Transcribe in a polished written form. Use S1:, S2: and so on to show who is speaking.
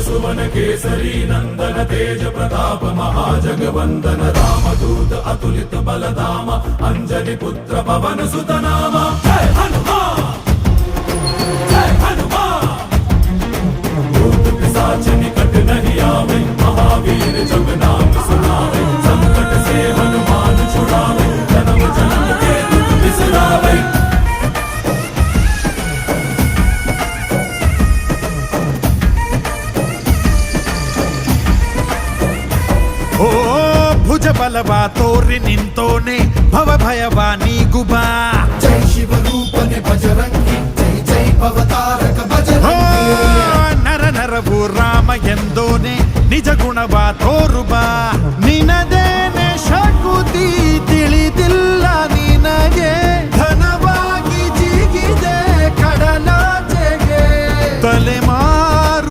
S1: सुवन केसरी नंदन तेज प्रताप महाजगवंदन रामदूत अतुलित बलधाम अंजनी पुत्र पवन सुत नाम जय हनुमान जय हनुमान। भूत पिशाच निकट नहीं आवे महावीर जब नाम सुनावे संकट से हनुमान छुड़ावे जन्म जन्म के दुख बिसरावे।
S2: ಓ ಭುಜ ಬಲವ ತೋರಿ ನಿಂತೋನೆ ಭವ ಭಯವ ನೀಗುಬಾ
S3: ಜೈ ಶಿವ ರೂಪನೆ ಬಜರಂಗಿ ಜೈ ಜೈ ಭವತಾರಕ
S2: ಓ
S3: ಬಜರಂಗಿ
S2: ನರ ನರವು ರಾಮ ಎಂದೋನೆ ನಿಜ ಗುಣವ ತೋರುಬಾ